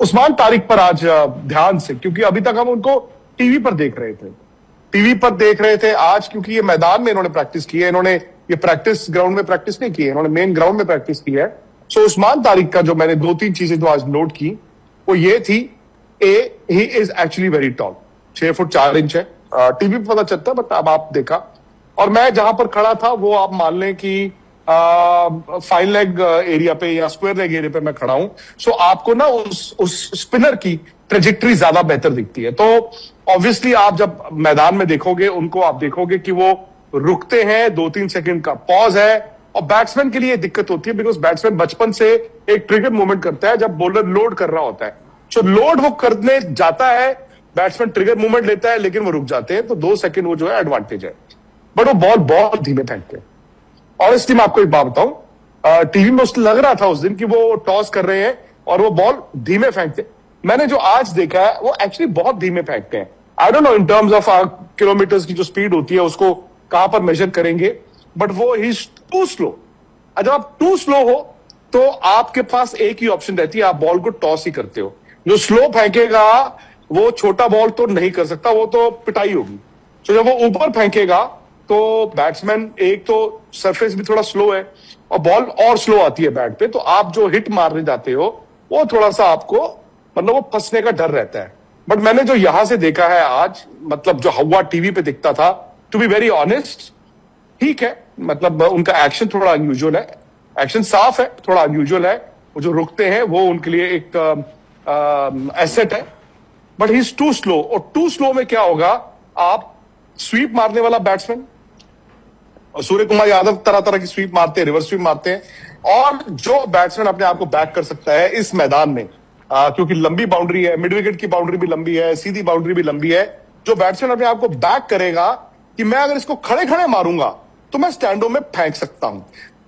उस्मान तारिक पर आज ध्यान से, क्योंकि अभी तक हम उनको टीवी पर देख रहे थे। आज क्योंकि ये मैदान में इन्होंने प्रैक्टिस की है, इन्होंने ये प्रैक्टिस ग्राउंड में प्रैक्टिस नहीं की है, इन्होंने मेन ग्राउंड में प्रैक्टिस की है। सो उस्मान तारिक का जो मैंने 2-3 चीजें जो आज नोट की वो ये थी, he is actually very tall, 6 foot 4 inch है। टीवी पे पता चलता है, बट अब आप देखा, और मैं जहां पर खड़ा था वो आप मान लें कि फाइन लेग एरिया पे या स्क्वायर लेग एरिया पे मैं खड़ा हूं। सो आपको ना उस स्पिनर की ट्रेजेक्टरी ज्यादा बेहतर दिखती है। तो ऑब्वियसली आप जब मैदान में देखोगे उनको, आप देखोगे कि वो रुकते हैं, 2-3 सेकंड का पॉज है। और बैट्समैन के लिए दिक्कत होती है, बिकॉज बैट्समैन बचपन से एक ट्रिगर मूवमेंट करता है जब बॉलर लोड कर रहा होता है। सो लोड वो करने जाता है, बैट्समैन ट्रिगर मूवमेंट लेता है, लेकिन वो रुक जाते हैं, तो 2 सेकंड वो जो है एडवांटेज है। बट वो बॉल बहुत धीमे फेंकते हैं। ऑनेस्टली मैं आपको एक बात बताऊं, टीवी में उसको लग रहा था उस दिन कि वो टॉस कर रहे हैं और वो बॉल धीमे फेंकते। मैंने जो आज देखा है वो एक्चुअली बहुत धीमे फेंकते हैं। I don't know in terms of kilometres की जो स्पीड होती है उसको कहां पर मेजर करेंगे, बट वो ही टू स्लो। जब आप टू स्लो हो तो आपके पास एक ही ऑप्शन रहती है, आप बॉल को टॉस ही करते हो। जो स्लो फेंकेगा वो छोटा बॉल तो नहीं कर सकता, वो तो पिटाई होगी। तो जब वो ऊपर फेंकेगा तो बैट्समैन, एक तो सरफेस भी थोड़ा स्लो है और बॉल और स्लो आती है बैट पे, तो आप जो हिट मारने जाते हो वो थोड़ा सा आपको, मतलब वो फंसने का डर रहता है। बट मैंने जो यहां से देखा है आज, मतलब जो हवा टीवी पे दिखता था, टू बी वेरी ऑनेस्ट, ठीक है, मतलब उनका एक्शन थोड़ा अनयूजुअल है, एक्शन साफ है, थोड़ा अनयूजुअल है। वो जो रुकते हैं वो उनके लिए एक एसेट है, but he is too slow. और टू स्लो में क्या होगा, आप स्वीप मारने वाला बैट्समैन, और सूर्य कुमार यादव तरह तरह की स्वीप मारते हैं, रिवर्स स्वीप मारते हैं, और जो बैट्समैन अपने आप को बैक कर सकता है इस मैदान में, क्योंकि लंबी बाउंड्री है, मिड विकेट की बाउंड्री भी लंबी है, सीधी बाउंड्री भी लंबी है, जो बैट्समैन अपने आप को बैक करेगा कि मैं अगर इसको खड़े खड़े मारूंगा तो मैं स्टैंडों में फेंक सकता हूं।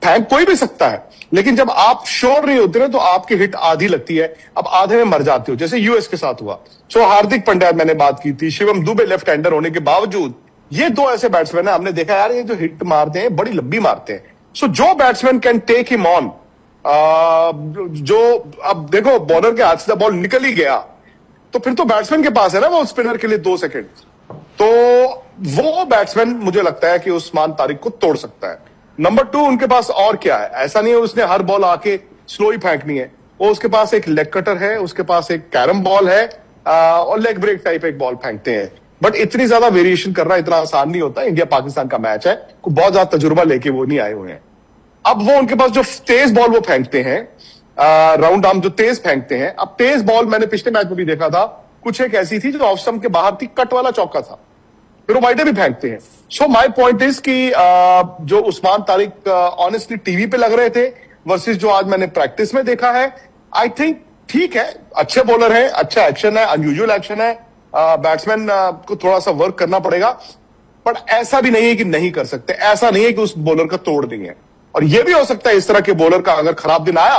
फेंक कोई भी सकता है, लेकिन जब आप श्योर नहीं होते ना तो आपकी हिट आधी लगती है, अब आधे में मर जाते हो, जैसे यूएस के साथ हुआ। सो हार्दिक पांड्या मैंने बात की थी, शिवम दुबे लेफ्ट हैंडर होने के बावजूद, ये 2 ऐसे बैट्समैन है, हमने देखा यार ये जो हिट मारते हैं बड़ी लंबी मारते हैं। सो जो batsman can take him on, जो अब देखो बॉलर के हाथ से बॉल निकल ही गया तो फिर तो बैट्समैन के पास है ना वो स्पिनर के लिए 2 सेकंड, तो वो बैट्समैन मुझे लगता है कि उस्मान तारिक को तोड़ सकता है। नंबर 2 उनके पास और क्या है, ऐसा नहीं है उसने हर बॉल आके स्लो ही फेंकनी है, वो उसके पास एक लेग कटर है, उसके पास एक कैरम बॉल है, और लेग ब्रेक टाइप एक बॉल फेंकते हैं। बट इतनी ज्यादा वेरिएशन करना इतना आसान नहीं होता, इंडिया पाकिस्तान का मैच है, बहुत ज्यादा तजुर्बा लेके वो नहीं आए हुए हैं। अब वो उनके पास जो तेज बॉल वो फेंकते हैं, राउंड आर्म जो तेज फेंकते हैं, अब तेज बॉल मैंने पिछले मैच में भी देखा था, कुछ एक ऐसी थी जो ऑफ स्टंप के बाहर थी, कट वाला चौका था, फिर वो वाइडे भी फेंकते हैं। सो माय पॉइंट इज कि जो उस्मान तारिक ऑनेस्टली टीवी पे लग रहे थे वर्सेस जो आज मैंने प्रैक्टिस में देखा है, आई थिंक ठीक है, अच्छे बॉलर है, अच्छा एक्शन है, अनयूजुअल एक्शन है, बैट्समैन को थोड़ा सा वर्क करना पड़ेगा, पर ऐसा भी नहीं है कि नहीं कर सकते, ऐसा नहीं है कि उस बॉलर का तोड़ देंगे। और यह भी हो सकता है इस तरह के बॉलर का अगर खराब दिन आया